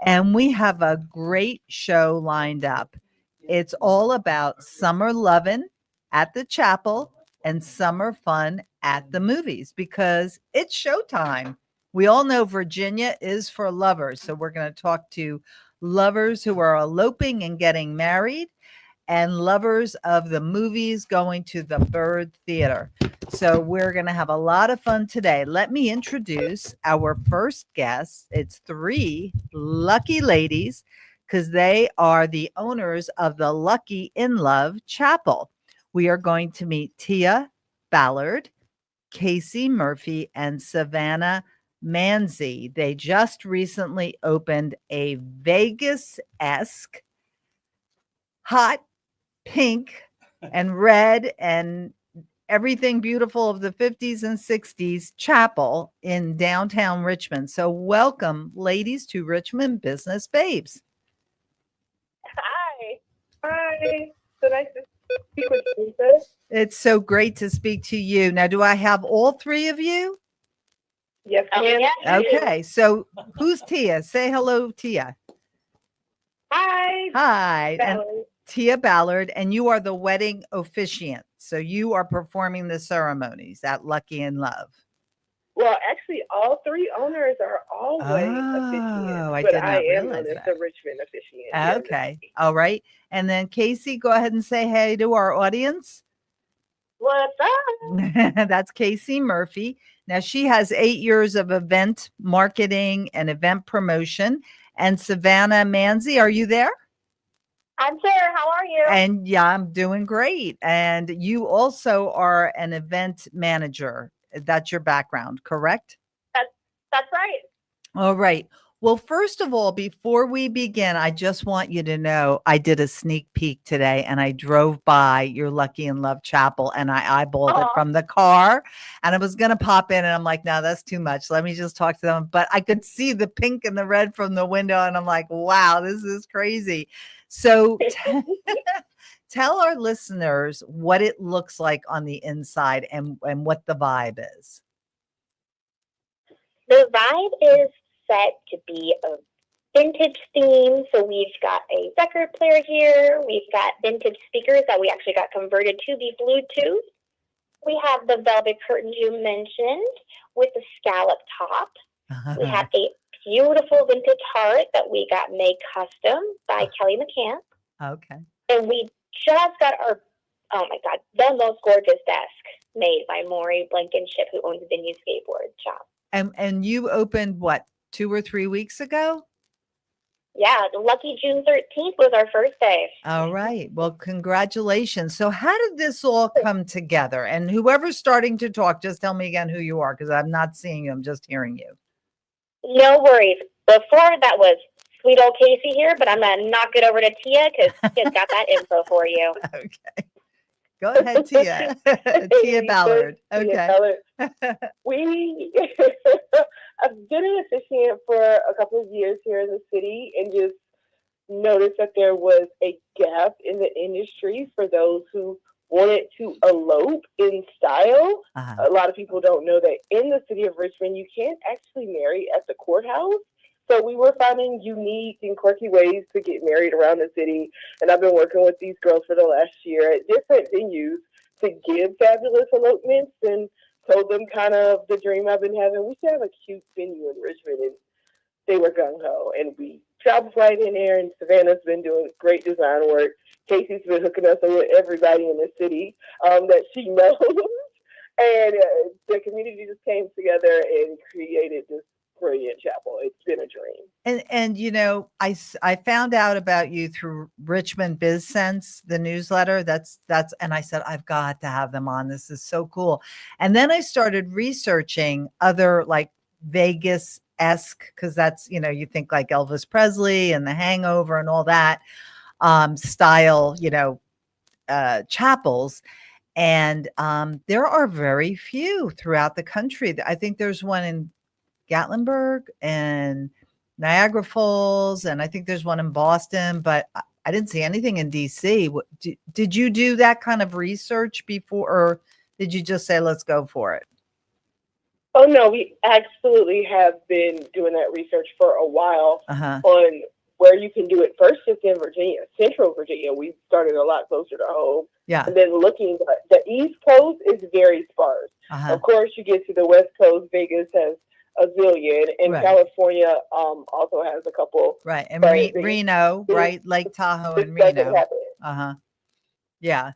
And we have a great show lined up. It's all about summer lovin' at the chapel and summer fun at the movies because it's showtime. We all know Virginia is for lovers. So we're going to talk to lovers who are eloping and getting married and lovers of the movies going to the Byrd Theater. So we're going to have a lot of fun today. Let me introduce our first guest. It's three lucky ladies because they are the owners of the Lucky in Love Chapel. We are going to meet Tia Ballard, Kasie Murphy, and Savannah Manzie. They just recently opened a Vegas-esque hot pink and red and everything beautiful of the 50s and 60s chapel in downtown Richmond. So welcome, ladies, to Richmond Business Babes. Hi. Hi. So nice to speak with you, Lisa. It's so great to speak to you. Now, do I have all three of you? Yes, ma'am. Yeah. Okay, so who's Tia? Say hello, Tia. Hi. Hi. And Ballard. Tia Ballard, and you are the wedding officiant. So you are performing the ceremonies at Lucky in Love. Well, actually, all three owners are always officiants, I but did I not am realize known as that. the Richmond officiant. Okay. All right. And then Kasie, go ahead and say hey to our audience. What's up? That's Kasie Murphy. Now she has 8 years of event marketing and event promotion. And Savannah Manzie, are you there? I'm there. How are you? And yeah, I'm doing great. And you also are an event manager. That's your background, correct? That's right. All right. Well, first of all, before we begin, I just want you to know I did a sneak peek today and I drove by your Lucky in Love Chapel and I eyeballed it from the car and I was going to pop in and I'm like, no, that's too much. Let me just talk to them. But I could see the pink and the red from the window and I'm like, wow, this is crazy. So tell our listeners what it looks like on the inside and what the vibe is. The vibe is set to be a vintage theme. So we've got a record player here. We've got vintage speakers that we actually got converted to be Bluetooth. We have the velvet curtains you mentioned with the scallop top. We have a beautiful vintage heart that we got made custom by Kelly McCann. Okay. And we just got our, oh my God, the most gorgeous desk made by Maury Blankenship, who owns the Venue Skateboard Shop. And you opened what, 2 or 3 weeks ago? Yeah, the lucky June 13th was our first day. All right. Well, congratulations. So how did this all come together? And whoever's starting to talk, just tell me again who you are because I'm not seeing you. I'm just hearing you. No worries. Before that was sweet old Kasie here, but I'm going to knock it over to Tia because Tia's got that info for you. Okay. Go ahead, Tia. Tia Ballard. Okay. Tia Ballard. I've been an officiant for a couple of years here in the city and just noticed that there was a gap in the industry for those who wanted to elope in style. A lot of people don't know that in the city of Richmond, you can't actually marry at the courthouse. So we were finding unique and quirky ways to get married around the city. And I've been working with these girls for the last year at different venues to give fabulous elopements and told them kind of the dream I've been having. We should have a cute venue in Richmond. And they were gung-ho. And we traveled right in there. And Savannah's been doing great design work. Kasie's been hooking us up with everybody in the city that she knows. And the community just came together and created this brilliant chapel. It's been a dream. And you know, I found out about you through Richmond Biz Sense, the newsletter. That's and I said I've got to have them on. This is so cool. And then I started researching other like Vegas-esque because that's, you know, you think like Elvis Presley and The Hangover and all that style, you know, chapels. And there are very few throughout the country. I think there's one in Gatlinburg and Niagara Falls, and I think there's one in Boston, but I didn't see anything in DC. Did you do that kind of research before, or did you just say, let's go for it? Oh no, we absolutely have been doing that research for a while on where you can do it. First, just in Virginia, Central Virginia. We started a lot closer to home. Yeah. And then looking, the East Coast is very sparse. Of course, you get to the West Coast, Vegas has a zillion, and California also has a couple. Right, and Reno, right, Lake Tahoe and Reno. Yeah,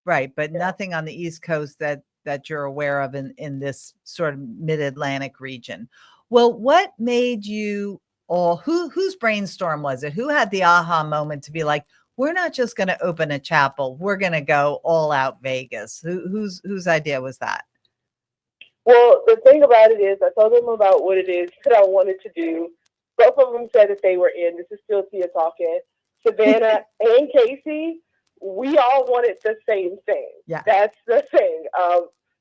right, but nothing on the East Coast that you're aware of in this sort of mid-Atlantic region. Well, what made you all, whose brainstorm was it? Who had the aha moment to be like, we're not just going to open a chapel, we're going to go all out Vegas? Whose idea was that? Well, the thing about it is, I told them about what it is that I wanted to do. Both of them said that they were in. This is still Tia talking. Savannah and Kasie, we all wanted the same thing. Yeah. That's the thing.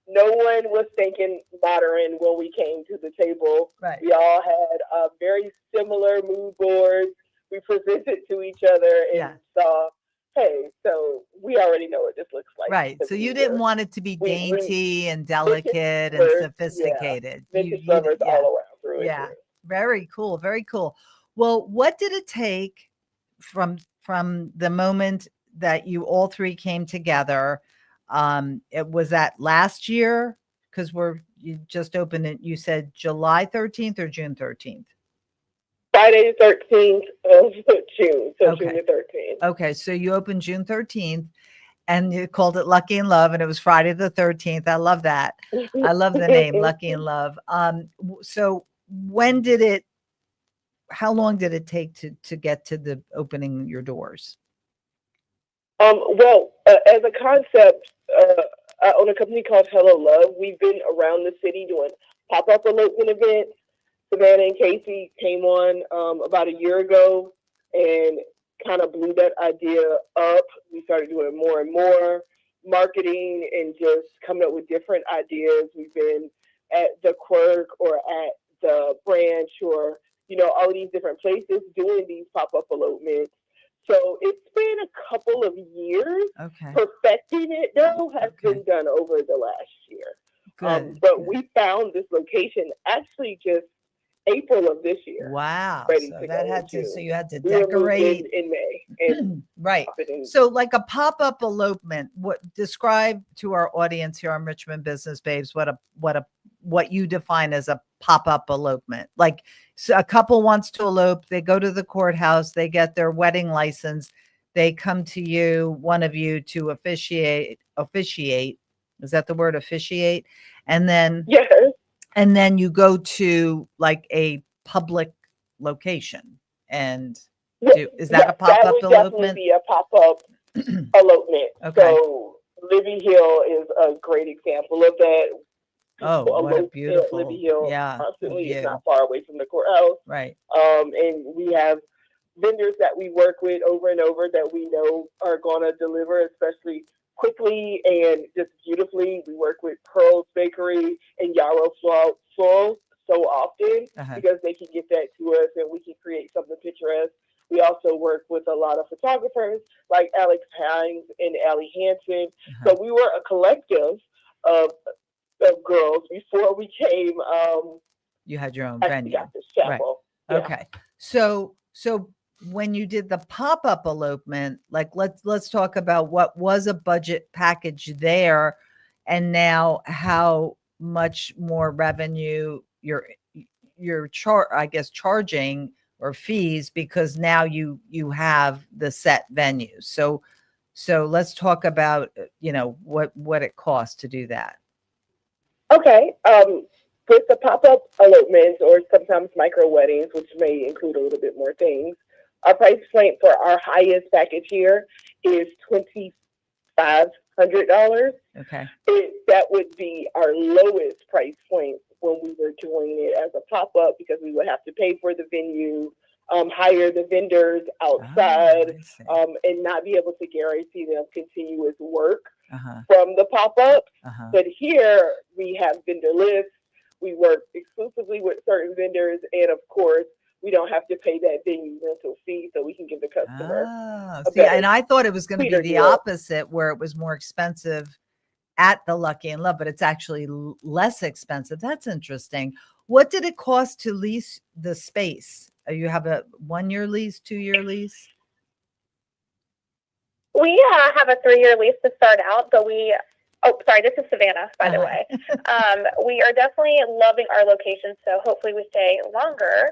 No one was thinking modern when we came to the table. Right. We all had very similar mood boards. We presented to each other and saw, hey, so we already know what this looks like. Right. So you didn't want it to be dainty and delicate and sophisticated. Vintage lovers all around. Through and through. Very cool. Very cool. Well, what did it take from the moment that you all three came together? It was that last year, because you just opened it. You said July 13th or June 13th? Friday the 13th of June. So June the 13th. Okay. So you opened June 13th and you called it Lucky in Love, and it was Friday the 13th. I love that. I love the name Lucky in Love. So how long did it take to get to the opening your doors? Well, as a concept, I own a company called Hello Love. We've been around the city doing pop-up elopement events. Savannah and Kasie came on about a year ago and kind of blew that idea up. We started doing more and more marketing and just coming up with different ideas. We've been at the Quirk or at the Branch or, all these different places doing these pop-up elopements. So it's been a couple of years. Okay. Perfecting it, though, has been done over the last year. But we found this location actually just April of this year. Wow. So you had to we decorate in May. And right. So like a pop-up elopement, describe to our audience here on Richmond Business Babes what you define as a pop-up elopement. Like, so a couple wants to elope, they go to the courthouse, they get their wedding license, they come to you, one of you, to officiate. Is that the word, officiate? And then and then you go to like a public location and is that a pop-up elopement? That would definitely be a pop-up elopement. Okay. So Libby Hill is a great example of that. Oh, what a beautiful. Libby Hill constantly. It's not far away from the courthouse. Right. And we have vendors that we work with over and over that we know are going to deliver, especially quickly and just beautifully. We work with Pearl's Bakery and Yarrow Flow so often because they can get that to us and we can create something picturesque. We also work with a lot of photographers like Alex Hines and Allie Hansen. So we were a collective of girls before we came. You had your own venue. Got this chapel. Right. Yeah. Okay. So when you did the pop-up elopement, like let's talk about what was a budget package there and now how much more revenue you're charging or fees because now you have the set venue. So let's talk about what it costs to do that. Okay. With the pop-up elopements or sometimes micro weddings, which may include a little bit more things, our price point for our highest package here is $2,500. Okay. That would be our lowest price point when we were doing it as a pop-up because we would have to pay for the venue, hire the vendors outside, and not be able to guarantee them continuous work from the pop-up. But here we have vendor lists. We work exclusively with certain vendors, and of course, we don't have to pay that venue rental fee, so we can give the customer. And I thought it was going to be the opposite, where it was more expensive at the Lucky and Love, but it's actually less expensive. That's interesting. What did it cost to lease the space? You have a 1-year lease, 2-year lease? We have a 3-year lease to start out, but sorry, this is Savannah, by the way. We are definitely loving our location, so hopefully we stay longer.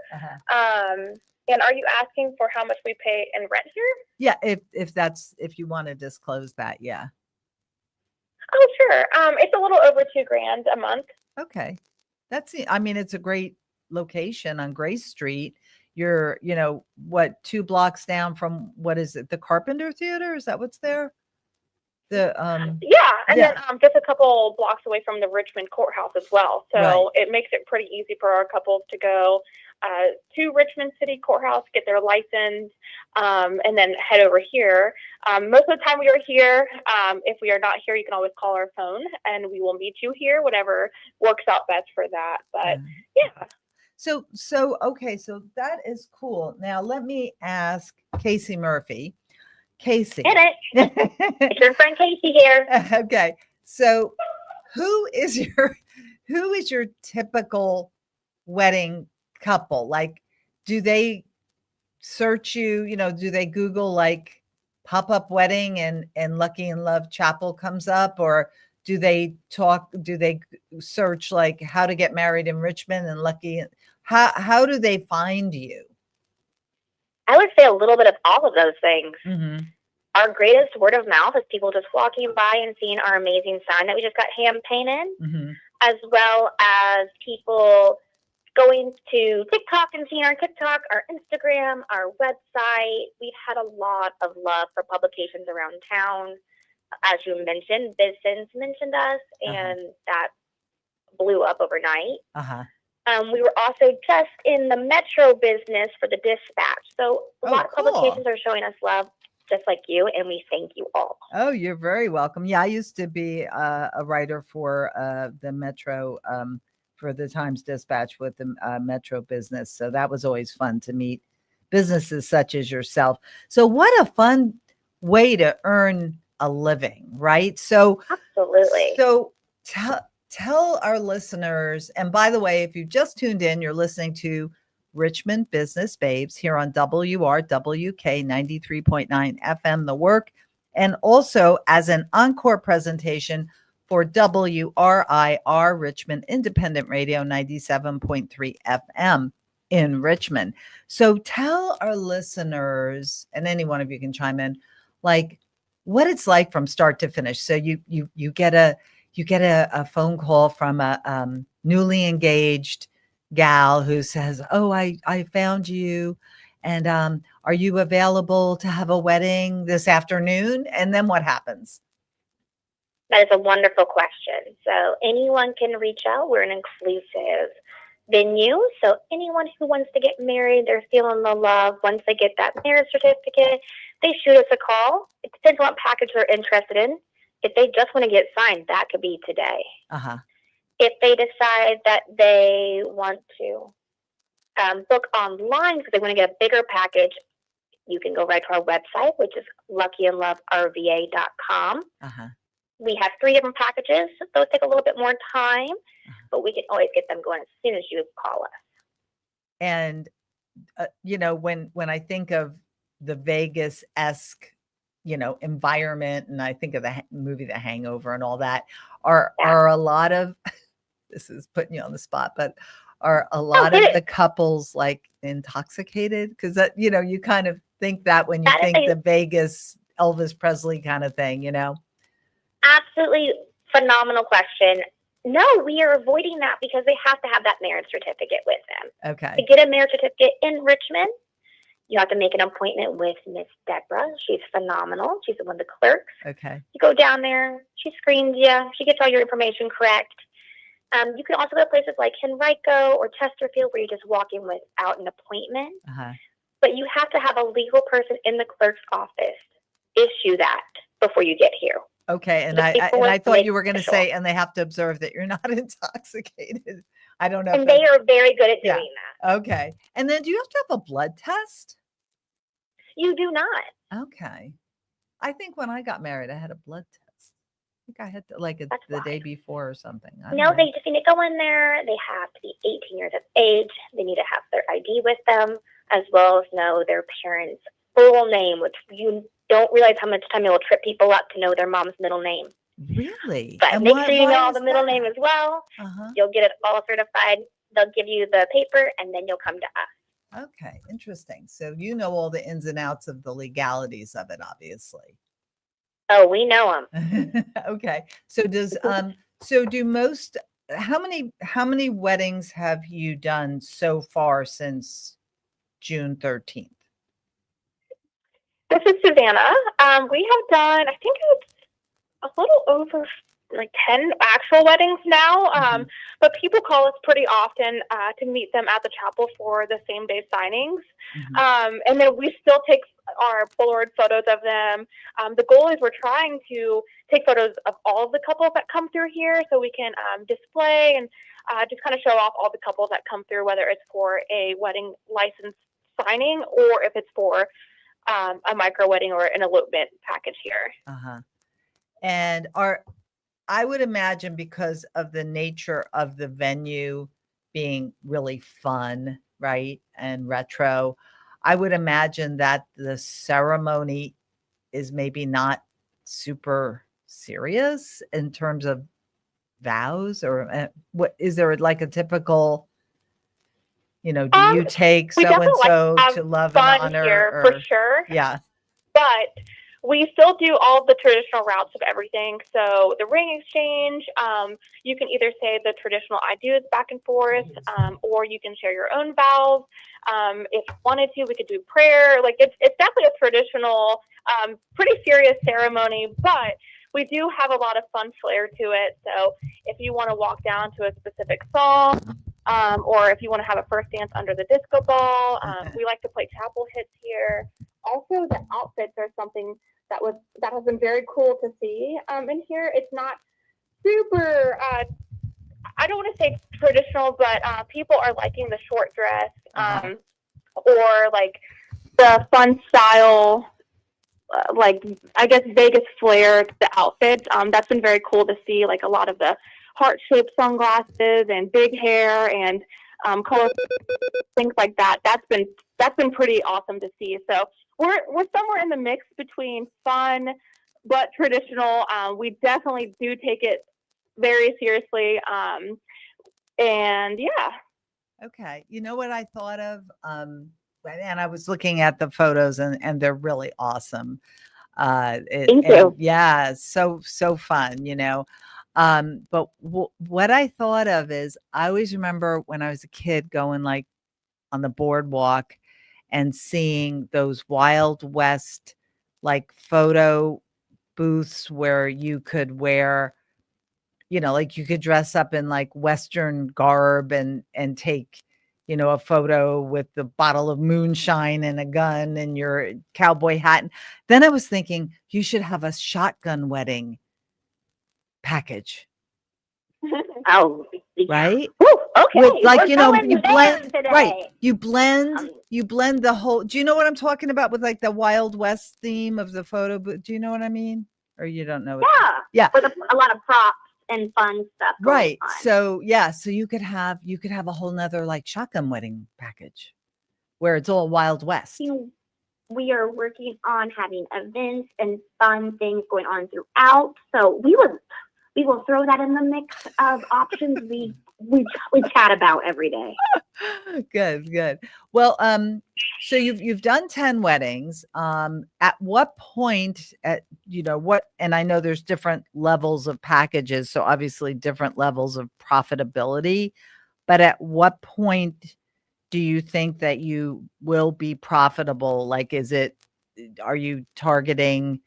And are you asking for how much we pay in rent here? Yeah, if you want to disclose that, yeah. Oh, sure. It's a little over $2,000 a month. Okay. It's a great location on Grace Street. You're, 2 blocks down from, what is it? The Carpenter Theater? Is that what's there? Then just a couple blocks away from the Richmond courthouse as well. So It makes it pretty easy for our couples to go to Richmond City Courthouse, get their license, and then head over here. Most of the time we are here. If we are not here, you can always call our phone and we will meet you here, whatever works out best for that. But yeah. So that is cool. Now let me ask Kasie Murphy. Kasie. It's your friend Kasie here. Okay. So who is your typical wedding couple? Like, do they search you, do they Google like pop-up wedding and Lucky and Love Chapel comes up, or do they search like how to get married in Richmond and Lucky? How do they find you? I would say a little bit of all of those things. Mm-hmm. Our greatest word of mouth is people just walking by and seeing our amazing sign that we just got hand painted, as well as people going to TikTok and seeing our TikTok, our Instagram, our website. We've had a lot of love for publications around town. As you mentioned, Business mentioned us, and that blew up overnight. We were also just in the Metro business for the Dispatch. So a lot of publications are showing us love, just like you, and we thank you all. Oh, you're very welcome. Yeah, I used to be a writer for the Metro, for the Times Dispatch with the Metro business. So that was always fun to meet businesses such as yourself. So what a fun way to earn a living, right? So absolutely. So tell our listeners, and by the way, if you just tuned in, you're listening to Richmond Business Babes here on WRWK 93.9 FM, The Work, and also as an encore presentation for WRIR Richmond Independent Radio 97.3 FM in Richmond. So tell our listeners, and any one of you can chime in, like what it's like from start to finish. So you get a phone call from a newly engaged gal who says, "Oh, I found you, and are you available to have a wedding this afternoon?" And then what happens? That is a wonderful question. So anyone can reach out. We're an inclusive venue. So anyone who wants to get married, they're feeling the love. Once they get that marriage certificate, they shoot us a call. It depends on what package they're interested in. If they just want to get signed, that could be today. If they decide that they want to book online because they want to get a bigger package, you can go right to our website, which is luckyandloverva.com. We have 3 different packages. Those take a little bit more time, but we can always get them going as soon as you call us. And, when I think of the Vegas-esque, environment, and I think of the movie The Hangover and all that, are a lot of, this is putting you on the spot, but are a lot of the couples like intoxicated? Because that, you kind of think that when you think the Vegas Elvis Presley kind of thing, Absolutely phenomenal question. No, we are avoiding that because they have to have that marriage certificate with them. Okay. To get a marriage certificate in Richmond, you have to make an appointment with Miss Deborah. She's phenomenal. She's one of the clerks. Okay. You go down there. She screens you. She gets all your information correct. You can also go to places like Henrico or Chesterfield where you're just walking without an appointment. But you have to have a legal person in the clerk's office issue that before you get here. Okay, and I thought you were going to say, and they have to observe that you're not intoxicated. I don't know. And they are very good at doing that. Okay. And then do you have to have a blood test? You do not. Okay. I think when I got married, I had a blood test. think I had to, like That's the why. day before or something. I No, don't know. they just need to go in there. They have to be 18 years of age. They need to have their ID with them, as well as know their parents' full name, which you don't realize how much time it will trip people up to know their mom's middle name. Really? But And make sure you know all is the middle that? name as well. Uh-huh. You'll get it all certified. They'll give you the paper, and then you'll come to us. Okay, interesting. So you know all the ins and outs of the legalities of it, obviously. Oh, we know them. Okay. So how many weddings have you done so far since June 13th? This is Savannah. We have done, I think it's a little over like 10 actual weddings now. But people call us pretty often to meet them at the chapel for the same day signings. And then we still take our Ballard photos of them. The goal is we're trying to take photos of all of the couples that come through here so we can display and just kind of show off all the couples that come through, whether it's for a wedding license signing or if it's for a micro wedding or an elopement package here. And I would imagine, because of the nature of the venue being really fun, right, and retro, I would imagine that the ceremony is maybe not super serious in terms of vows, or what is there like a typical, do you take so and so to love and honor here for sure? Yeah. But we still do all the traditional routes of everything. So the ring exchange, you can either say the traditional I do's back and forth, or you can share your own vows. If you wanted to, we could do prayer. Like it's definitely a traditional, pretty serious ceremony, but we do have a lot of fun flair to it. So if you want to walk down to a specific song, or if you want to have a first dance under the disco ball, we like to play chapel hits here. Also, the outfits are something that has been very cool to see. In here, it's not super. I don't want to say traditional, but people are liking the short dress, or like the fun style, like I guess Vegas flair to the outfits. That's been very cool to see. Like a lot of the heart-shaped sunglasses and big hair and color, things like that. That's been pretty awesome to see. So we're somewhere in the mix between fun but traditional. We definitely do take it very seriously. And yeah. Okay. You know what I thought of? And I was looking at the photos, and they're really awesome. Thank you. Yeah, so fun, But what I thought of is, I always remember when I was a kid going like on the boardwalk and seeing those Wild West like photo booths where you could wear, like you could dress up in like Western garb and take, a photo with the bottle of moonshine and a gun and your cowboy hat. And then I was thinking you should have a shotgun wedding package. Oh, right. Woo, okay. With, like, you blend today. Right. You blend the whole. Do you know what I'm talking about with like the Wild West theme of the photo booth? Do you know what I mean? Or you don't know? Yeah. With a lot of props and fun stuff. Right. On. So so you could have a whole nother like shotgun wedding package where it's all Wild West. We are working on having events and fun things going on throughout. So we will throw that in the mix of options we chat about every day. Good. Well, so you've done 10 weddings. At what point, and I know there's different levels of packages, so obviously different levels of profitability, but at what point do you think that you will be profitable? Like, are you targeting,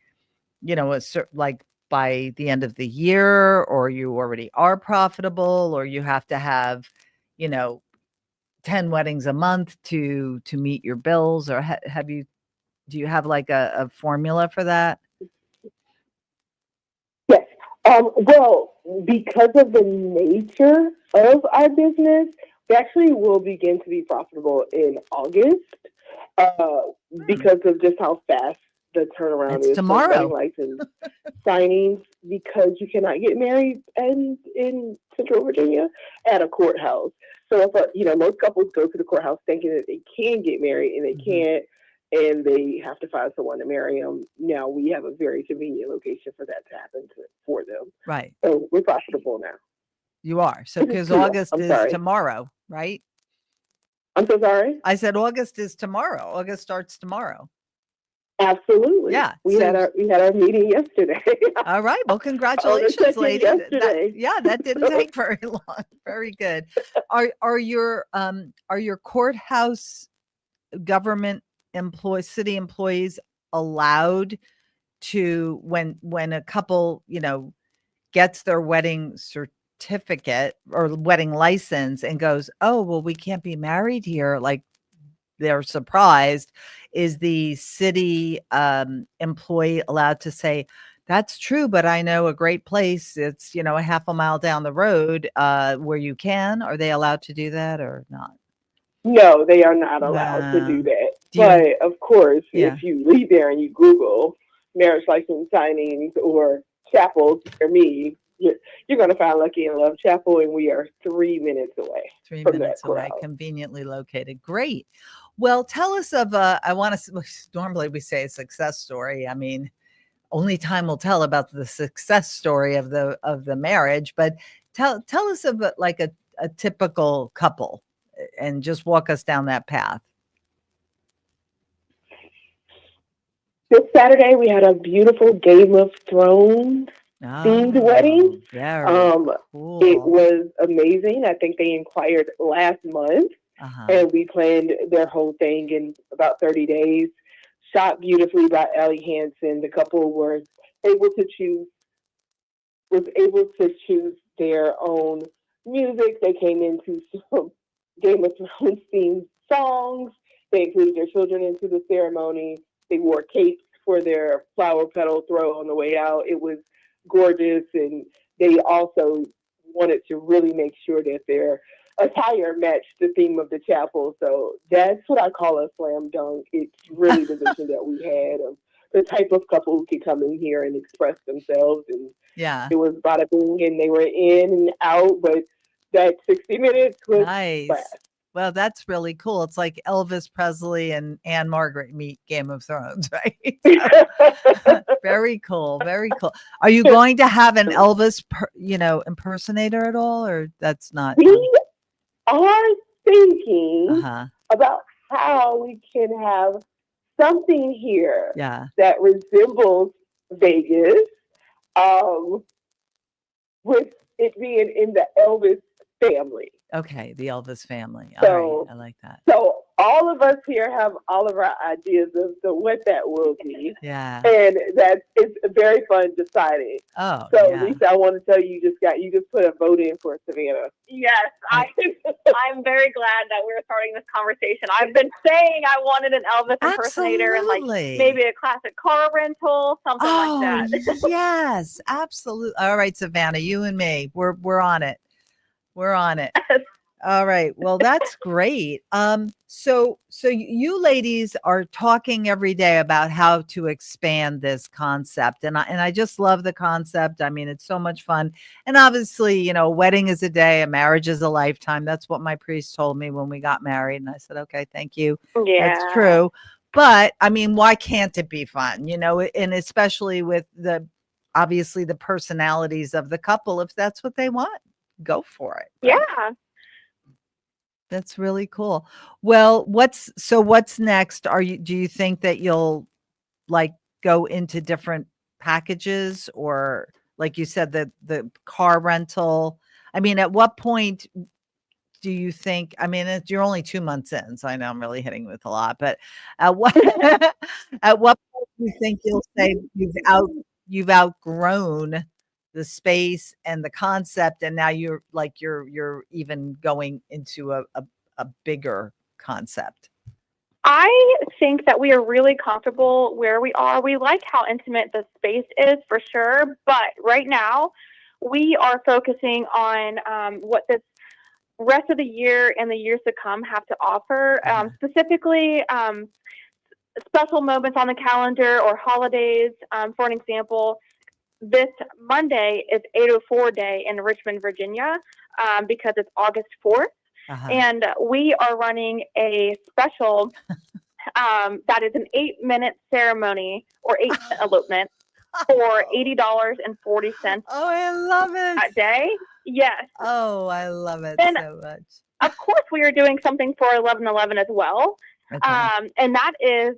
like by the end of the year, or you already are profitable, or you have to have, 10 weddings a month to meet your bills, or do you have like a formula for that? Yes. Well, because of the nature of our business, we actually will begin to be profitable in August, because of just how fast the turnaround It's is tomorrow. for wedding license signings, because you cannot get married in Central Virginia at a courthouse. So if most couples go to the courthouse thinking that they can get married and they can't, and they have to find someone to marry them. Now we have a very convenient location for that to happen for them. Right. So we're profitable now. You are. So because Cool. August I'm is sorry. tomorrow, right? I'm so sorry. I said August is tomorrow. August starts tomorrow. Absolutely. Yeah. We had our meeting yesterday. All right. Well, congratulations, lady. Yesterday. That didn't take very long. Very good. Are your courthouse government city employees allowed to, when a couple, gets their wedding certificate or wedding license and goes, oh, well, we can't be married here, like they're surprised, is the city employee allowed to say, that's true, but I know a great place, it's a half a mile down the road where you can? Are they allowed to do that or not? No, they are not allowed to do that. But of course, if you leave there and you Google marriage license signings or chapels near me, you're going to find Lucky and Love Chapel, and we are 3 minutes away. 3 minutes away, conveniently located. Great. Well, tell us of normally we say a success story. I mean, only time will tell about the success story of the marriage, but tell us of like a typical couple and just walk us down that path. This Saturday, we had a beautiful Game of Thrones themed wedding. Cool. It was amazing. I think they inquired last month, and we planned their whole thing in about 30 days. Shot beautifully by Ellie Hansen. The couple was able to choose their own music. They came into some Game of Thrones themed songs. They included their children into the ceremony. They wore capes for their flower petal throw on the way out. It was gorgeous, and they also wanted to really make sure that their attire matched the theme of the chapel. So that's what I call a slam dunk. It's really the vision that we had of the type of couple who could come in here and express themselves. And it was bada bing, and they were in and out, but that 60 minutes was fast. Well, that's really cool. It's like Elvis Presley and Anne Margaret meet Game of Thrones, right? Very cool. Very cool. Are you going to have an Elvis, impersonator at all, or that's not? We are thinking about how we can have something here that resembles Vegas, with it being in the Elvis family. Okay, the Elvis family. So, all right, I like that. So all of us here have all of our ideas of what that will be. Yeah. And it's very fun deciding. Oh. So Lisa, I want to tell you, you just put a vote in for Savannah. Yes, I'm very glad that we're starting this conversation. I've been saying I wanted an Elvis impersonator and like maybe a classic car rental, something like that. Yes, absolutely. All right, Savannah, you and me, we're on it. We're on it. All right. Well, that's great. So you ladies are talking every day about how to expand this concept. And I just love the concept. I mean, it's so much fun. And obviously, a wedding is a day, a marriage is a lifetime. That's what my priest told me when we got married. And I said, okay, thank you. Yeah. That's true. But I mean, why can't it be fun? And especially with obviously the personalities of the couple, if that's what they want. Go for it. Right? Yeah. That's really cool. Well, what's next? Do you think that you'll like go into different packages, or like you said, the car rental? I mean, at what point do you think, you're only 2 months in, so I know I'm really hitting with a lot, but at what point do you think you'll say you've outgrown the space and the concept, and now you're even going into a bigger concept? I think that we are really comfortable where we are. We like how intimate the space is for sure, but right now we are focusing on what this rest of the year and the years to come have to offer. Specifically, special moments on the calendar or holidays. For an example, this Monday is 804 Day in Richmond, Virginia, because it's August 4th. And we are running a special that is an 8-minute ceremony or 8-minute elopement for $80.40. Oh, I love it. That day. Yes. Oh, I love it And so much. of course, we are doing something for 1111 as well. Okay. And that is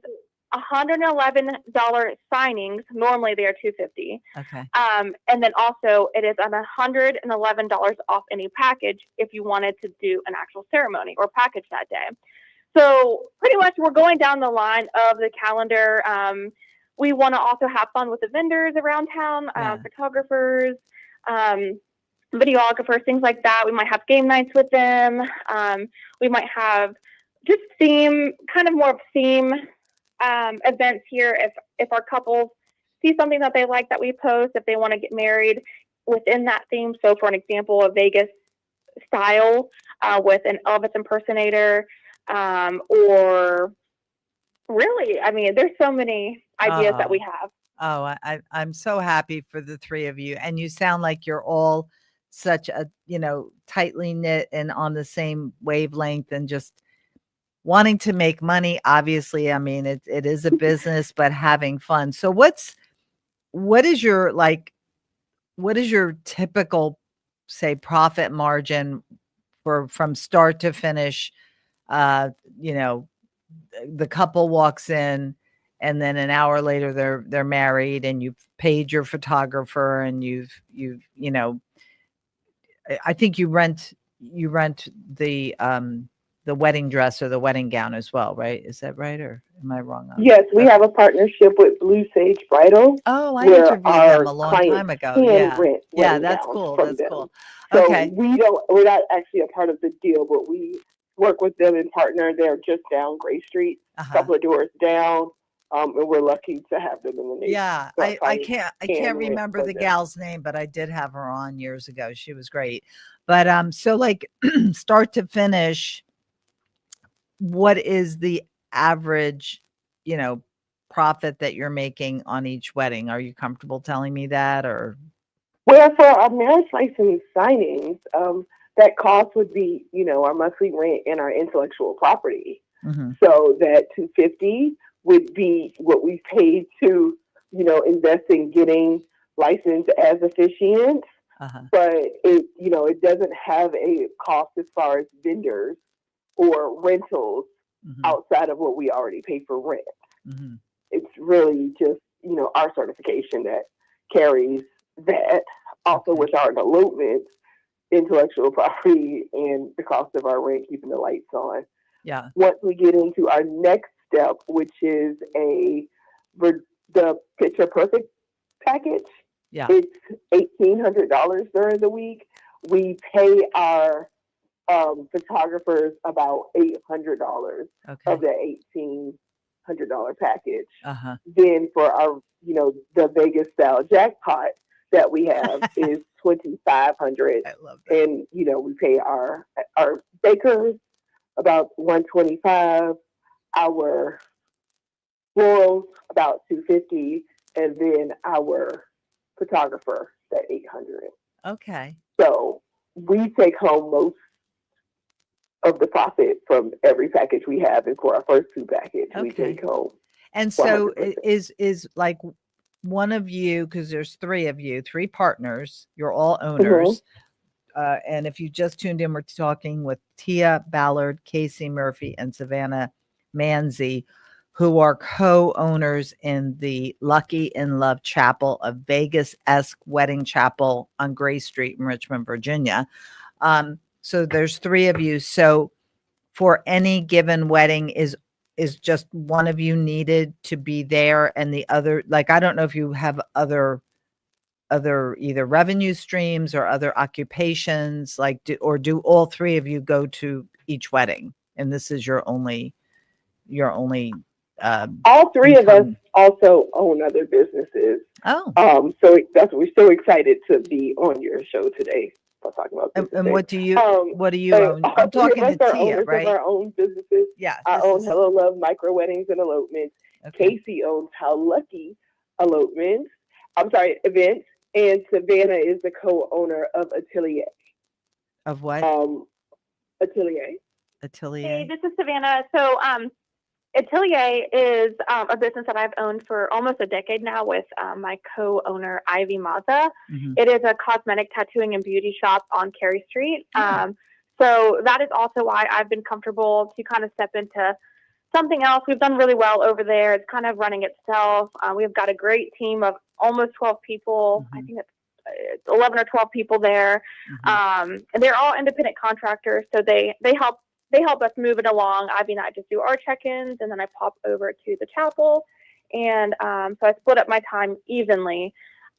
$111 signings. Normally they are $250. Okay. And then also it is $111 off any package if you wanted to do an actual ceremony or package that day. So pretty much we're going down the line of the calendar. We want to also have fun with the vendors around town, photographers, videographers, things like that. We might have game nights with them. We might have just more of theme events here. If our couples see something that they like that we post, if they want to get married within that theme. So for an example, a Vegas style with an Elvis impersonator, or really, I mean, there's so many ideas that we have. Oh, I'm so happy for the three of you. And you sound like you're all such a, tightly knit and on the same wavelength and just wanting to make money. Obviously, I mean, it is a business, but having fun. So what is your typical, say, profit margin from start to finish? The couple walks in and then an hour later they're married and you've paid your photographer and you've I think you rent the wedding dress or the wedding gown as well, right? Is that right? Or am I wrong on Yes, we have a partnership with Blue Sage Bridal. Oh, I interviewed them a long time ago. Yeah, that's cool. That's cool. So okay. We're not actually a part of the deal, but we work with them and partner. They're just down Gray Street, a couple of doors down. And we're lucky to have them in the nation. Yeah, so I can't remember the gal's name, but I did have her on years ago. She was great. But so like start to finish, what is the average, profit that you're making on each wedding? Are you comfortable telling me that? Or well, for our marriage license signings, that cost would be, our monthly rent and our intellectual property. So that $250 would be what we paid to, invest in getting licensed as officiants. But it doesn't have a cost as far as vendors or rentals outside of what we already pay for rent. It's really just, our certification that carries that. Also with our elopements, intellectual property, and the cost of our rent, keeping the lights on. Yeah. Once we get into our next step, which is the Picture Perfect package, it's $1,800 during the week. We pay our photographers about $800 of the $1,800 package. Then for our, the Vegas style jackpot that we have is $2,500. I love that. And we pay our bakers about $125, our florals about $250, and then our photographer at $800. Okay. So we take home most of the profit from every package we have, and for our first two packages, we take home. And so 100%. is like one of you, because there's three of you, three partners, you're all owners. And if you just tuned in, we're talking with Tia Ballard, Kasie Murphy, and Savannah Manzie, who are co-owners in the Lucky in Love Chapel, a Vegas-esque wedding chapel on Gray Street in Richmond, Virginia. So there's three of you. So for any given wedding, is just one of you needed to be there, and the other, like, I don't know if you have other either revenue streams or other occupations, like do all three of you go to each wedding, and this is your only all three income. Of us also own other businesses. So we're so excited to be on your show today. Talking about and what do you own? I'm talking to Tia, right? Of our own businesses. Yeah, I own Hello Love Micro Weddings and Elopements, Okay. Kasie owns How Lucky Elopements. I'm sorry, Events, and Savannah is the co-owner of Atelier. Of what? Atelier. Atelier. Hey, this is Savannah. So, Atelier is a business that I've owned for almost a decade now with my co-owner, Ivy Mazza. Mhm. It is a cosmetic tattooing and beauty shop on Cary Street. So that is also why I've been comfortable to kind of step into something else. We've done really well over there. It's kind of running itself. We've got a great team of almost 12 people. I think it's 11 or 12 people there. And they're all independent contractors. So they help us move it along. Ivy and I just do our check-ins, and then I pop over to the chapel. And so I split up my time evenly.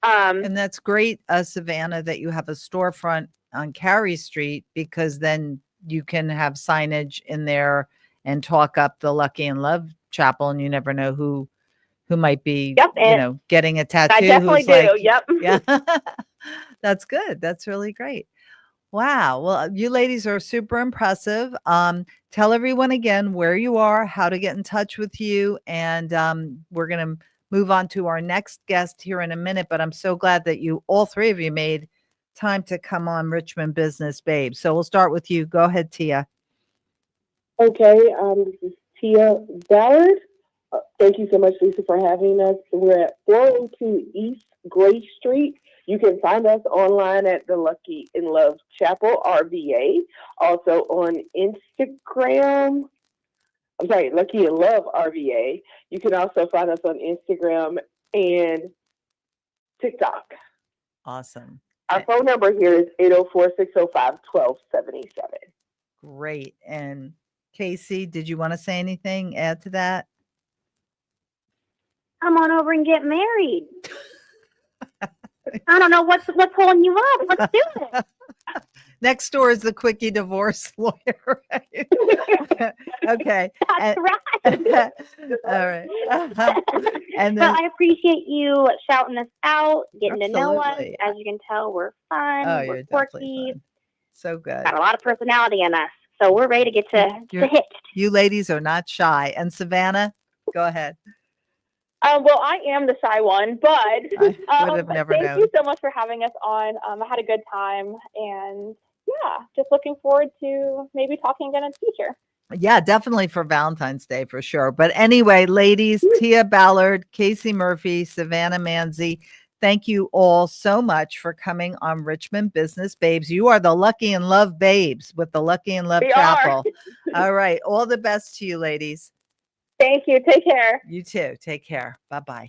And that's great, Savannah, that you have a storefront on Cary Street, because then you can have signage in there and talk up the Lucky and Love Chapel, and you never know who might be, getting a tattoo. I definitely do. Yep. Yeah. That's good. That's really great. Wow. Well, you ladies are super impressive. Tell everyone again where you are, how to get in touch with you, and we're going to move on to our next guest here in a minute. But I'm so glad that all three of you made time to come on Richmond Business Babe. So we'll start with you. Go ahead, Tia. Okay, this is Tia Ballard. Thank you so much, Lisa, for having us. We're at 402 East Gray Street. You can find us online at the Lucky and Love Chapel, RVA. Also on Instagram. I'm sorry, Lucky and Love RVA. You can also find us on Instagram and TikTok. Awesome. Our phone number here is 804-605-1277. Great. And Kasie, did you want to say anything? Add to that? Come on over and get married. I don't know what's holding you up. Let's do it. Next door is the quickie divorce lawyer. Right? Okay. That's right. All right. And But then I appreciate you shouting us out, getting to know us. Absolutely. As you can tell, we're fun. Oh, we're you're definitely quirky. fun. So good. Got a lot of personality in us. So we're ready to get to hitched. You ladies are not shy. And Savannah, go ahead. Well, I am the shy one, but I would have never thank known. you so much for having us on. I had a good time, and just looking forward to maybe talking again in the future. Yeah, definitely for Valentine's Day for sure. But anyway, ladies, Tia Ballard, Kasie Murphy, Savannah Manzie, thank you all so much for coming on Richmond Business Babes. You are the Lucky and Love Babes with the Lucky and Love We Chapel. All right. All the best to you, ladies. Thank you. Take care. You too. Take care. Bye-bye.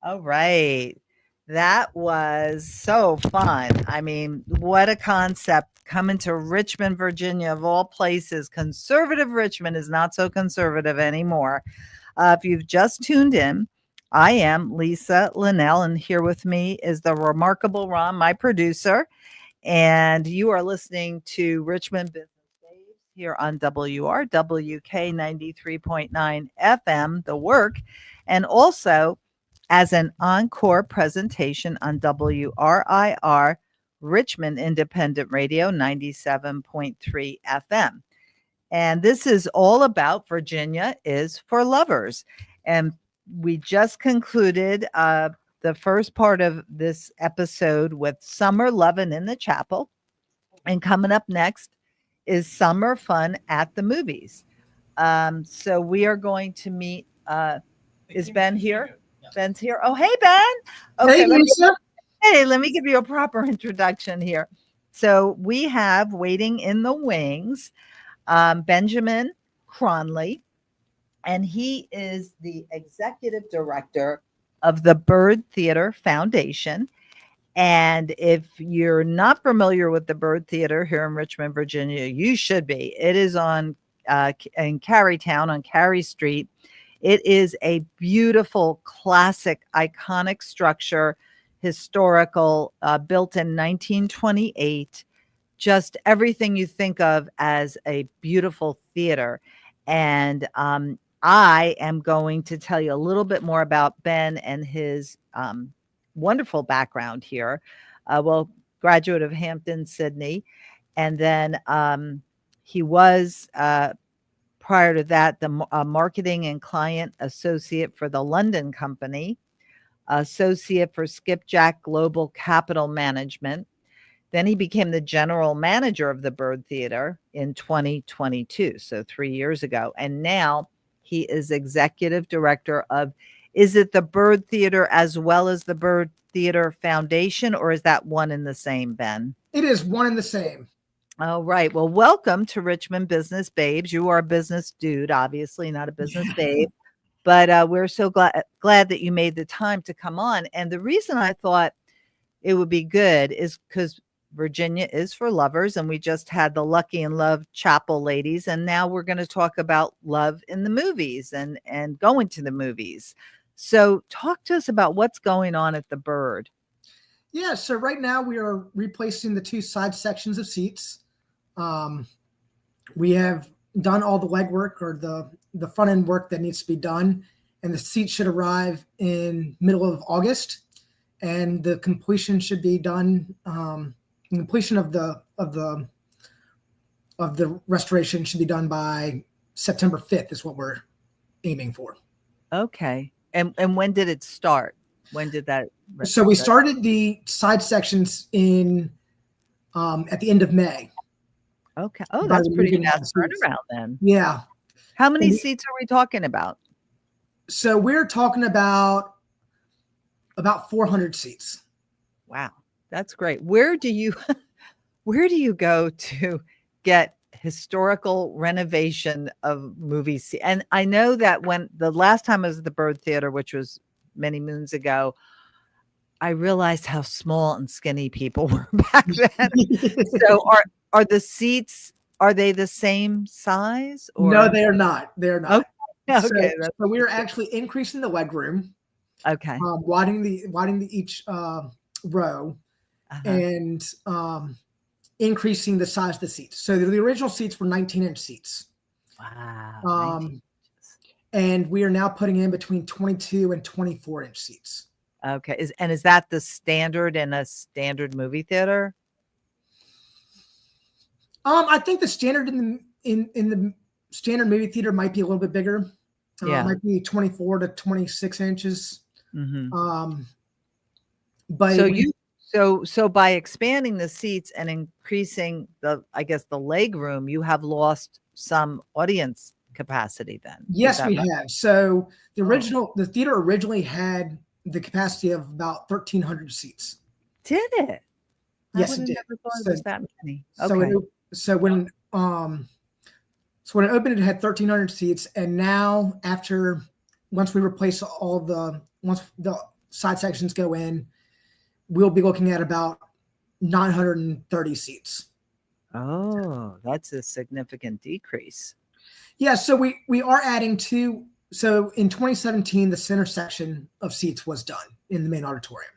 All right. That was so fun. I mean, what a concept, coming to Richmond, Virginia, of all places. Conservative Richmond is not so conservative anymore. If you've just tuned in, I am Lisa Linnell, and here with me is the remarkable Ron, my producer. And you are listening to Richmond Business Babes here on WRWK 93.9 FM, The Work, and also as an encore presentation on WRIR Richmond Independent Radio 97.3 FM. And this is all about Virginia is for Lovers. And we just concluded the first part of this episode with Summer Lovin' in the Chapel. And coming up next is Summer Fun at the Movies. So we are going to meet, is Ben here? Ben's here. Oh, hey, Ben. Okay, hey, Lisa. Let me give you a proper introduction here. So we have waiting in the wings, Benjamin Cronly, and he is the executive director of the Byrd Theater Foundation. And if you're not familiar with the Byrd Theater here in Richmond, Virginia, you should be. It is in Carytown on Cary Street. It is a beautiful, classic, iconic structure, historical, built in 1928. Just everything you think of as a beautiful theater. And I am going to tell you a little bit more about Ben and his wonderful background here. Graduate of Hampton, Sydney. And then he was Prior to that, the marketing and client associate for the London company, associate for Skipjack Global Capital Management. Then he became the general manager of the Byrd Theater in 2022, so 3 years ago. And now he is executive director of, is it the Byrd Theater as well as the Byrd Theater Foundation, or is that one and the same, Ben? It is one and the same. All right. Well, welcome to Richmond Business Babes. You are a business dude, obviously, not a business babe. But we're so glad that you made the time to come on. And the reason I thought it would be good is because Virginia is for lovers, and we just had the Lucky and Love Chapel ladies, and now we're going to talk about love in the movies and going to the movies. So talk to us about what's going on at the Byrd. Yeah, so right now we are replacing the 2 side sections of seats. We have done all the legwork, or the front end work that needs to be done, and the seats should arrive in middle of August, and the completion should be done. Completion of the restoration should be done by September 5th is what we're aiming for. Okay. And when did it start? When did that? So we started the side sections in at the end of May. Okay. Oh, that's pretty fast turnaround then. Yeah. How many seats are we talking about? So we're talking about 400 seats. Wow. That's great. Where do you go to get historical renovation of movies? And I know that when the last time I was at the Byrd Theater, which was many moons ago, I realized how small and skinny people were back then. So are the seats, are they the same size? Or? No, they are not. They're not. Okay. So we're actually increasing the leg room. Okay. Widening each row. And increasing the size of the seats. So the original seats were 19-inch seats. Wow. And we are now putting in between 22 and 24-inch seats. Okay. Is that the standard in a standard movie theater? I think the standard in the standard movie theater might be a little bit bigger. Yeah. Might be 24 to 26 inches. Mm-hmm. But So by expanding the seats and increasing the leg room, you have lost some audience capacity then. Yes, we have. So the theater originally had the capacity of about 1,300 seats. Did it? Yes, it did. Never thought it was that many. Okay. So when it opened, it had 1,300 seats, and now once we replace once the side sections go in, we'll be looking at about 930 seats. Oh, that's a significant decrease. Yeah, so we are adding 2. So in 2017, the center section of seats was done in the main auditorium.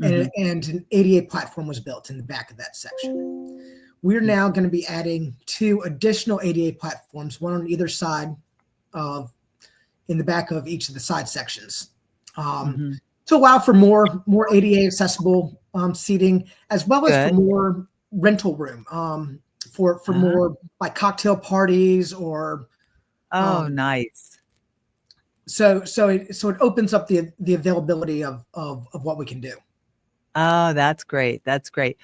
And an ADA platform was built in the back of that section. We're now going to be adding 2 additional ADA platforms, one on either side in the back of each of the side sections. To allow for more ADA accessible seating, as well as for more rental room for more like cocktail parties or. Nice. So it opens up the availability of what we can do. Oh, that's great. That's great.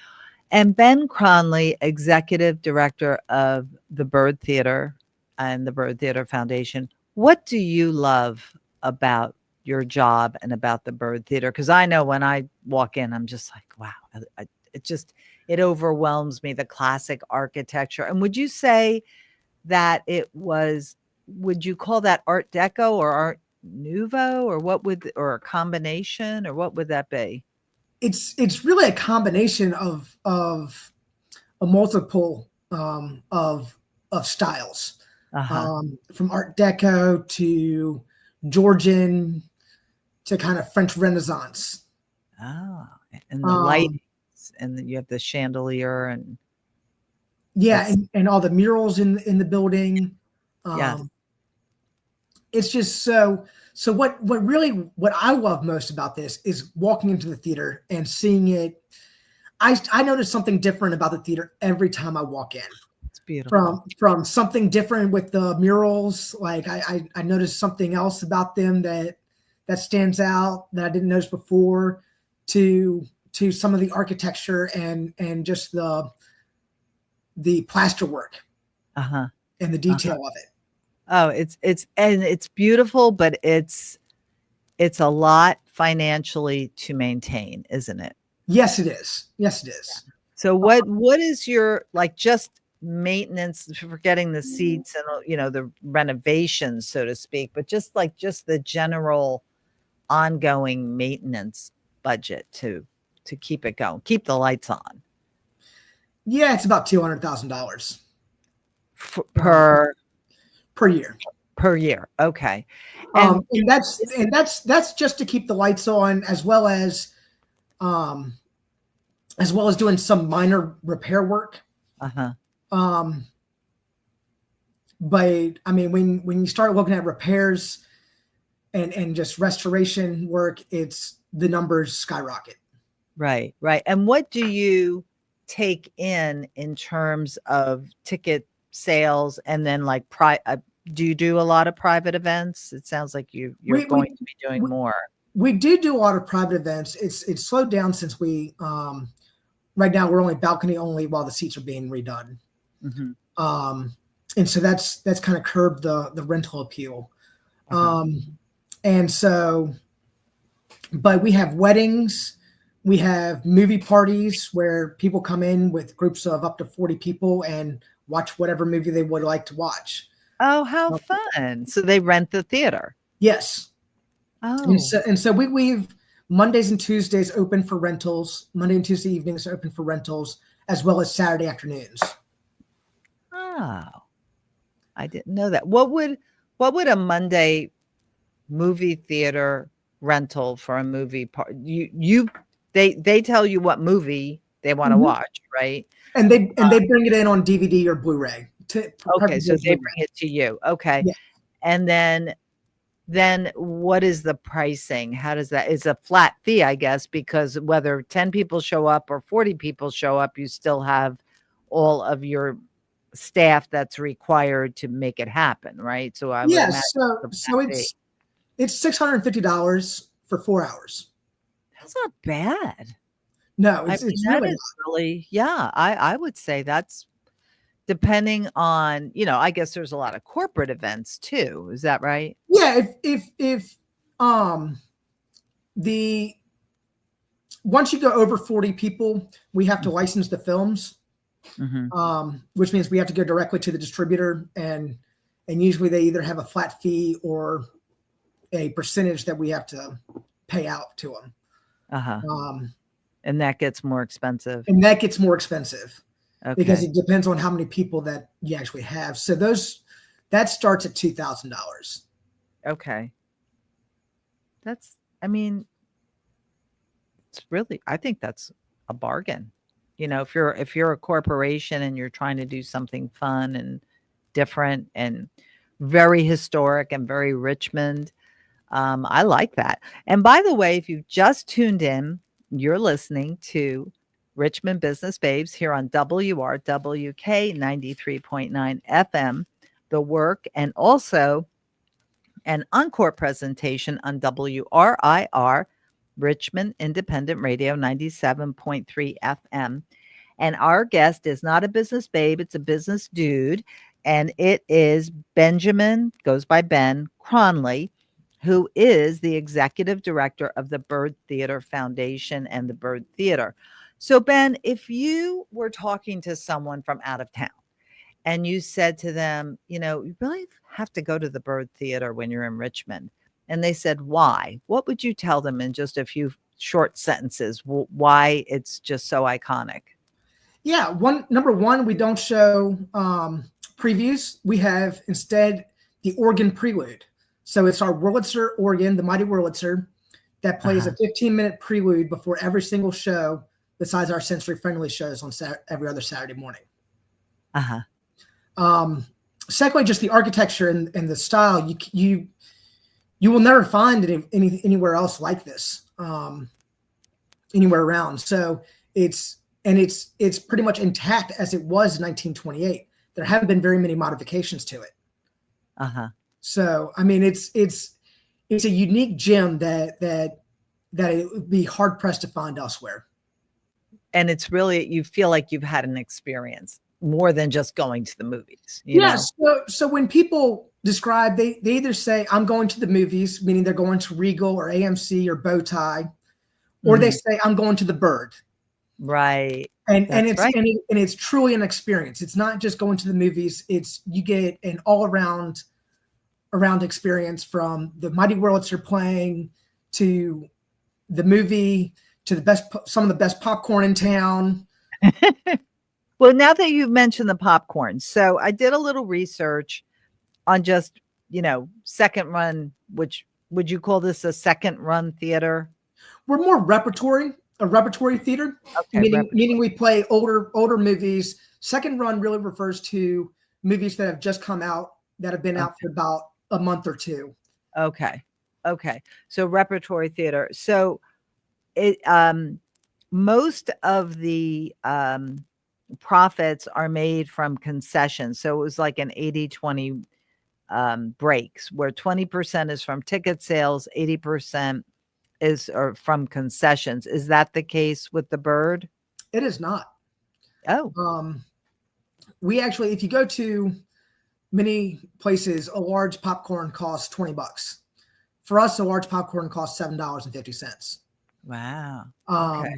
And Ben Cronly, executive director of the Byrd Theater and the Byrd Theater Foundation. What do you love about your job and about the Byrd Theater? Because I know when I walk in, I'm just like, wow, it overwhelms me, the classic architecture. And would you say that would you call that Art Deco or Art Nouveau, or or a combination, or what would that be? It's really a combination of a multiple of styles, from Art Deco to Georgian to kind of French Renaissance. Oh, and the lighting, and then you have the chandelier and and all the murals in the building. It's just so what I love most about this is walking into the theater and seeing it. I notice something different about the theater every time I walk in. It's beautiful. From something different with the murals. Like I noticed something else about them that stands out that I didn't notice before, to some of the architecture and just the plaster work and the detail of it. Oh, it's beautiful, but it's a lot financially to maintain, isn't it? Yes, it is. Yes, it is. So what is your, like, just maintenance, forgetting the seats and, the renovations, so to speak, but just the general ongoing maintenance budget to keep it going, keep the lights on? Yeah, it's about $200,000 per year. Per year. Okay. And that's just to keep the lights on, as well as doing some minor repair work. But I mean, when you start looking at repairs and just restoration work, the numbers skyrocket. Right. And what do you take in terms of ticket sales, and then do you do a lot of private events? It sounds like you're going to be doing more. We do a lot of private events. It's slowed down since we right now we're only balcony only while the seats are being redone. And so that's kind of curbed the rental appeal. And so, but we have weddings, we have movie parties where people come in with groups of up to 40 people and watch whatever movie they would like to watch. Oh, how fun. So they rent the theater. Yes. Oh. And so we've Mondays and Tuesdays open for rentals. Monday and Tuesday evenings are open for rentals, as well as Saturday afternoons. Oh, I didn't know that. What would a Monday movie theater rental for a movie part? They tell you what movie they want to watch, right? And they bring it in on DVD or Blu-ray. Okay, so they bring it to you. Okay. Yeah. And then what is the pricing? How does that? It's a flat fee, I guess, because whether 10 people show up or 40 people show up, you still have all of your staff that's required to make it happen, right? So I would imagine so it's $650 for 4 hours. That's not bad. No, it's really I would say that's, depending on, I guess there's a lot of corporate events too. Is that right? Yeah. If once you go over 40 people, we have to license the films, which means we have to go directly to the distributor, and usually they either have a flat fee or a percentage that we have to pay out to them. And that gets more expensive. Okay. Because it depends on how many people that you actually have. So that starts at $2,000. Okay. It's really, I think that's a bargain. If you're a corporation and you're trying to do something fun and different and very historic and very Richmond, I like that. And by the way, if you've just tuned in, you're listening to Richmond Business Babes here on WRWK 93.9 FM, The Work, and also an encore presentation on WRIR, Richmond Independent Radio 97.3 FM. And our guest is not a business babe, it's a business dude. And it is Benjamin, goes by Ben Cronly, who is the executive director of the Byrd Theater Foundation and the Byrd Theater. So, Ben, if you were talking to someone from out of town and you said to them, you really have to go to the Byrd Theater when you're in Richmond, and they said, why? What would you tell them in just a few short sentences, why it's just so iconic? Yeah. Number one, we don't show previews. We have instead the organ prelude. So it's our Wurlitzer organ, the mighty Wurlitzer, that plays a 15-minute prelude before every single show, besides our sensory-friendly shows on every other Saturday morning. Secondly, just the architecture and the style. You will never find it anywhere else like this, anywhere around. So it's pretty much intact as it was in 1928. there haven't been very many modifications to it. Uh-huh. So, I mean, it's a unique gem that it would be hard pressed to find elsewhere. And it's really, you feel like you've had an experience more than just going to the movies. You know? So when people describe, they either say, I'm going to the movies, meaning they're going to Regal or AMC or Bowtie, or they say, I'm going to the Byrd. Right. And it's truly an experience. It's not just going to the movies. You get an all around experience, from the Mighty Worlds you're playing to the movie to some of the best popcorn in town. Well, now that you've mentioned the popcorn, so I did a little research on just, second run, which would you call this a second run theater? We're more a repertory theater, Okay, meaning we play older movies. Second run really refers to movies that have just come out, that have been out for about a month or two. Okay. So repertory theater. So it most of the profits are made from concessions. So it was like an 80-20 breaks, where 20% is from ticket sales, 80% is from concessions. Is that the case with the Byrd? It is not. Oh. We actually, if you go to many places, a large popcorn costs $20. For us, a large popcorn costs $7.50. Wow. Okay.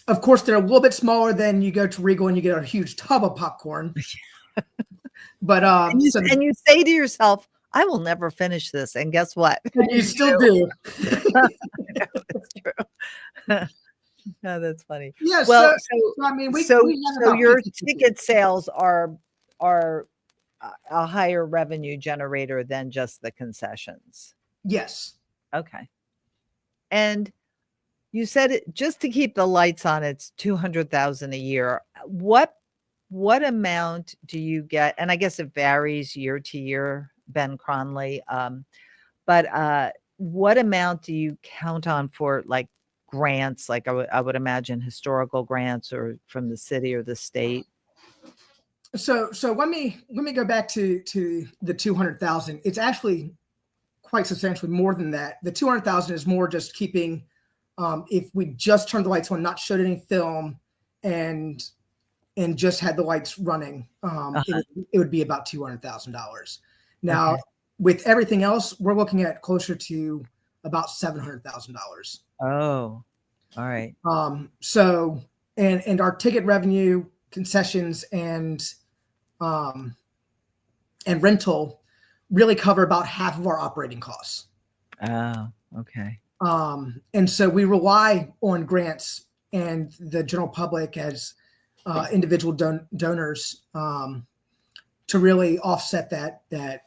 Of course, they're a little bit smaller than you go to Regal and you get a huge tub of popcorn. But and you say to yourself, I will never finish this. And guess what? You still do. That's true. No, that's funny. Yeah. Well, so I mean, so your 50-50. ticket sales are a higher revenue generator than just the concessions. Yes. Okay. And you said it, just to keep the lights on, it's $200,000 a year. What amount do you get? And I guess it varies year to year, Ben Cronly. But what amount do you count on for, like, grants? Like I would imagine historical grants, or from the city or the state. So let me go back to the 200,000. It's actually quite substantially more than that. The 200,000 is more just keeping. If we just turned the lights on, not showed any film, and just had the lights running, it would be about $200,000. Now, with everything else, we're looking at closer to about $700,000. Oh, all right. So, and our ticket revenue, concessions, and rental really cover about half of our operating costs. Oh, okay. And so we rely on grants and the general public as individual donors to really offset that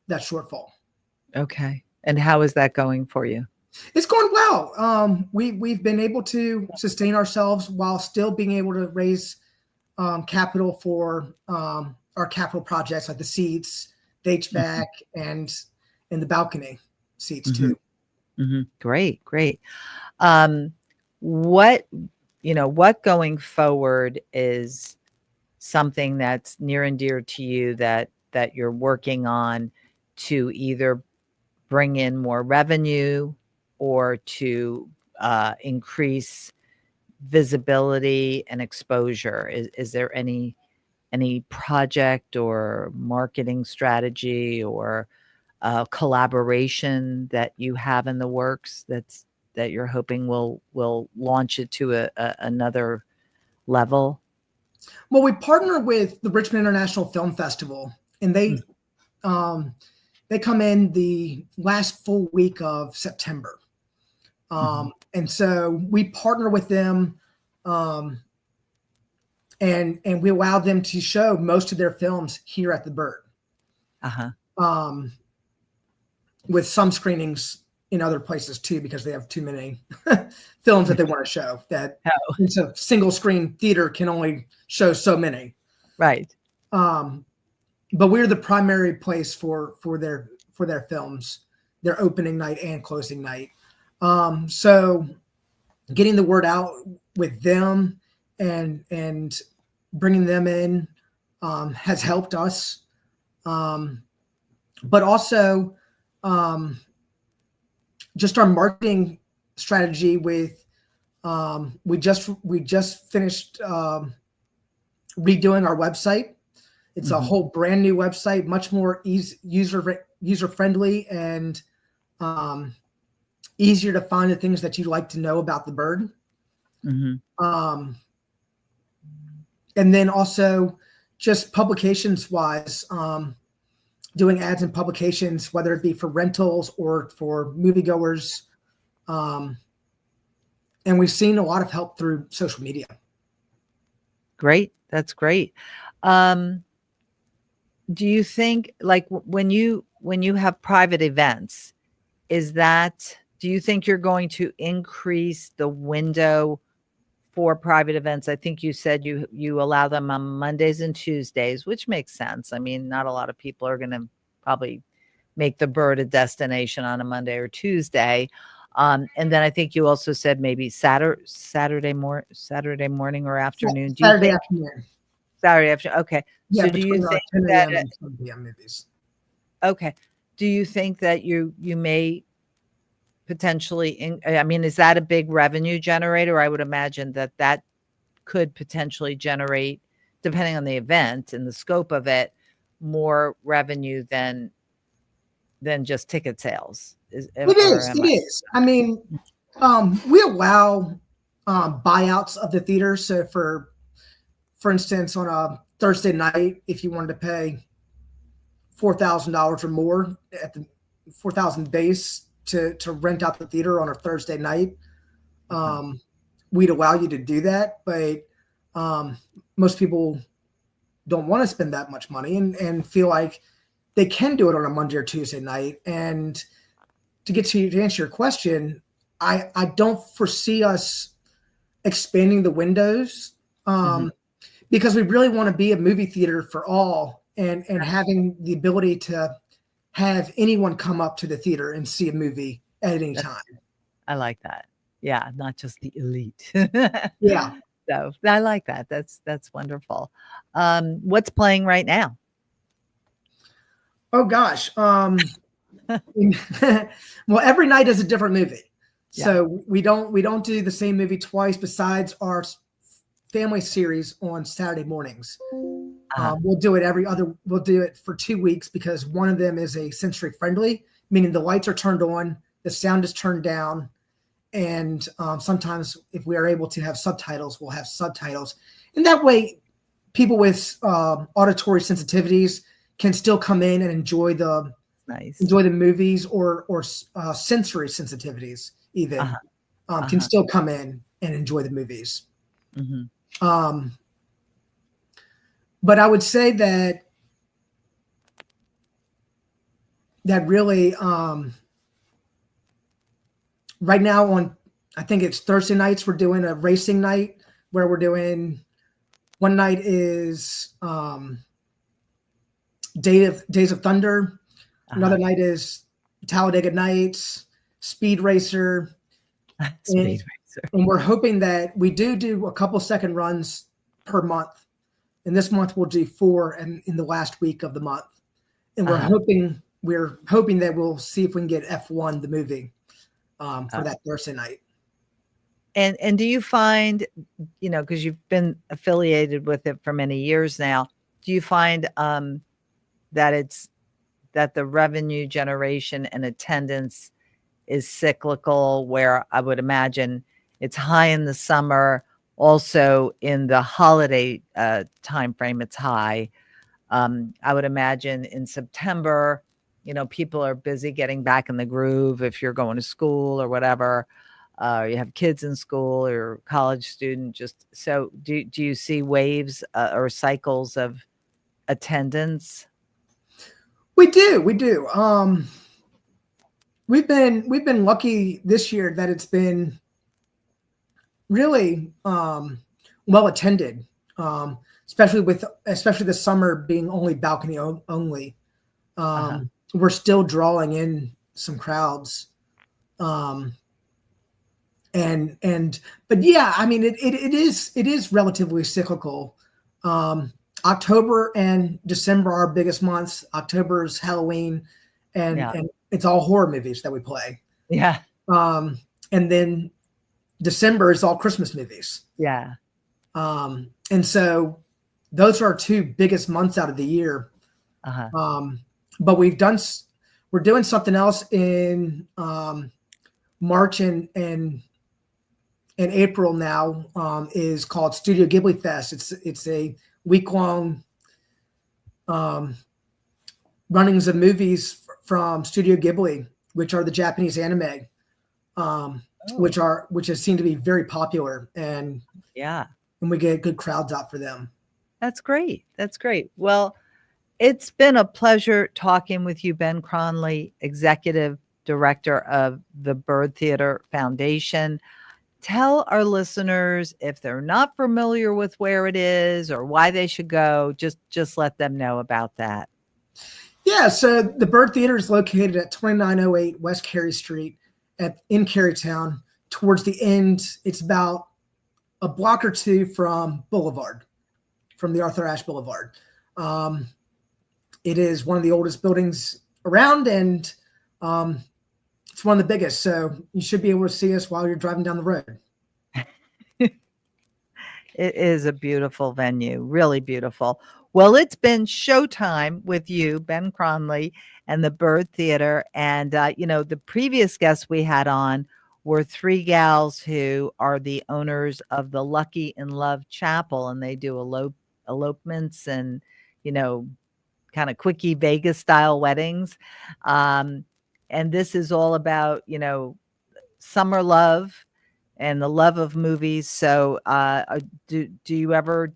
shortfall. Okay. And how is that going for you? It's going well. We've been able to sustain ourselves while still being able to raise capital for our capital projects, like the seats, the HVAC, and the balcony seats too. Mm-hmm. Great. What going forward is something that's near and dear to you that you're working on to either bring in more revenue or to increase visibility and exposure? Is there any project or marketing strategy or collaboration that you have in the works that you're hoping will launch it to another level? Well, we partner with the Richmond International Film Festival, and they come in the last full week of September. And so we partner with them, and we allow them to show most of their films here at the Byrd. With some screenings in other places too, because they have too many films that they want to show. That it's a single screen theater can only show so many. Right. But we're the primary place for their films, their opening night and closing night. So getting the word out with them and bringing them in has helped us. But also just our marketing strategy with we just finished redoing our website. It's a whole brand new website, much more user friendly and easier to find the things that you like to know about the Byrd. And then also just publications wise, doing ads in publications, whether it be for rentals or for moviegoers. And we've seen a lot of help through social media. Great. That's great. Do you think, like, when you have private events, do you think you're going to increase the window for private events? I think you said you allow them on Mondays and Tuesdays, which makes sense. I mean, not a lot of people are going to probably make the Byrd a destination on a Monday or Tuesday. And then I think you also said maybe Saturday morning or afternoon. Saturday afternoon. Saturday afternoon. Okay. Yeah, So do you think 10 that? a.m. and 7 p.m. movies. Okay. Do you think that you may potentially, I mean, is that a big revenue generator? I would imagine that could potentially generate, depending on the event and the scope of it, more revenue than just ticket sales. It is. I mean, we allow buyouts of the theater. So for instance, on a Thursday night, if you wanted to pay $4,000 or more at the $4,000 base to rent out the theater on a Thursday night, we'd allow you to do that. But most people don't want to spend that much money and feel like they can do it on a Monday or Tuesday night. And to answer your question, I don't foresee us expanding the windows because we really want to be a movie theater for all and having the ability to have anyone come up to the theater and see a movie at any time. I like that. Yeah, not just the elite. Yeah. So I like that. That's wonderful. What's playing right now? Oh gosh. Well, every night is a different movie. Yeah. So we don't do the same movie twice besides our family series on Saturday mornings. We'll do it for 2 weeks because one of them is a sensory friendly, meaning the lights are turned on, the sound is turned down. And sometimes if we are able to have subtitles, we'll have subtitles. And that way people with auditory sensitivities can still come in and enjoy the movies or sensory sensitivities even can still come in and enjoy the movies. But I would say that really right now I think it's Thursday nights, we're doing a racing night where we're doing one night is Days of Thunder. Another night is Talladega Nights, Speed Racer. And we're hoping that we do a couple second runs per month. And this month we'll do 4 in the last week of the month. And we're hoping that we'll see if we can get F1 the movie for that Thursday night. And do you find, because you've been affiliated with it for many years now, do you find that the revenue generation and attendance is cyclical, where I would imagine it's high in the summer, also in the holiday time frame it's high. I would imagine in September, people are busy getting back in the groove if you're going to school or whatever. You have kids in school or college student. So do you see waves or cycles of attendance? We do. We've been lucky this year that it's been really well attended, especially the summer being only balcony only. We're still drawing in some crowds. But yeah, I mean, it is relatively cyclical. October and December are our biggest months. October is Halloween, and it's all horror movies that we play. Yeah. And then December is all Christmas movies. Yeah. And so those are our two biggest months out of the year. But we're doing something else in March and April now, is called Studio Ghibli Fest. It's a week-long runnings of movies from Studio Ghibli, which are the Japanese anime, which has seemed to be very popular, and we get good crowds out for them. That's great. That's great. Well, it's been a pleasure talking with you, Ben Cronly, Executive Director of the Byrd Theater Foundation. Tell our listeners, if they're not familiar with where it is or why they should go, just let them know about that. Yeah, so the Byrd Theater is located at 2908 West Cary Street in Carytown. Towards the end, it's about a block or two from the Arthur Ashe Boulevard. It is one of the oldest buildings around, and it's one of the biggest. So you should be able to see us while you're driving down the road. It is a beautiful venue, really beautiful. Well, it's been showtime with you, Ben Cronly, and the Byrd Theater. And, the previous guests we had on were three gals who are the owners of the Lucky in Love Chapel, and they do elopements and, kind of quickie Vegas style weddings. And this is all about, summer love and the love of movies. So do you ever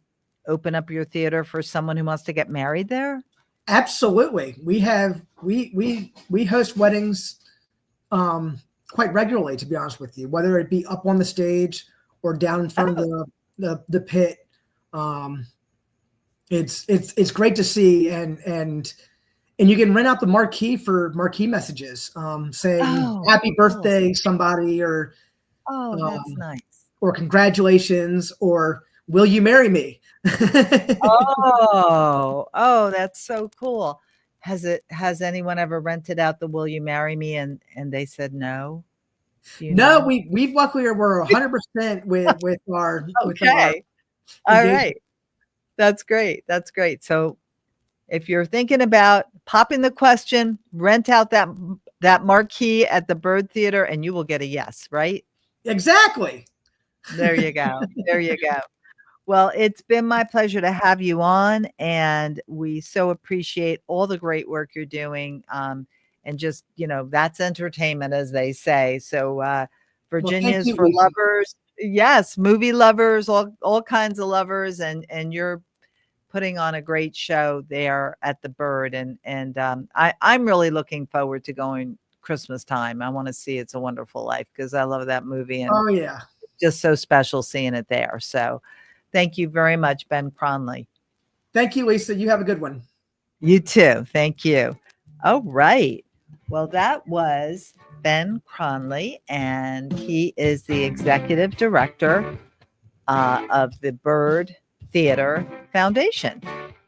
open up your theater for someone who wants to get married there? Absolutely. We host weddings quite regularly, to be honest with you, whether it be up on the stage or down in front of the pit. It's great to see, and you can rent out the marquee for marquee messages, saying happy birthday somebody, or that's nice, or congratulations, or will you marry me? That's so cool. Has anyone ever rented out the will you marry me and they said no? No, we've luckily we're 100% with our okay. All right. That's great. That's great. So if you're thinking about popping the question, rent out that marquee at the Byrd Theater and you will get a yes, right? Exactly. There you go. There you go. Well, it's been my pleasure to have you on, and we so appreciate all the great work you're doing. And just, that's entertainment, as they say. So Virginia's for lovers. Yes, movie lovers, all kinds of lovers, and you're putting on a great show there at the Byrd, and I'm really looking forward to going Christmas time. I want to see It's a Wonderful Life because I love that movie, and it's just so special seeing it there. So thank you very much, Ben Cronly. Thank you, Lisa. You have a good one. You too. Thank you. All right. Well, that was Ben Cronly, and he is the executive director of the Byrd Theater Foundation.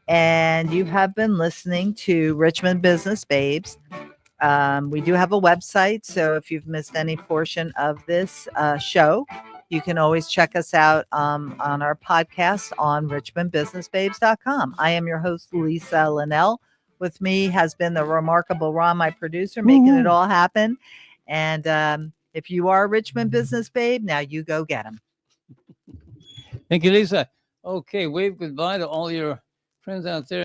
And you have been listening to Richmond Business Babes. We do have a website, so if you've missed any portion of this show, you can always check us out on our podcast on richmondbusinessbabes.com. I am your host, Lisa Linnell. With me has been the remarkable Ron, my producer, making it all happen. And if you are a Richmond business babe, now you go get them. Thank you, Lisa. Okay, wave goodbye to all your friends out there.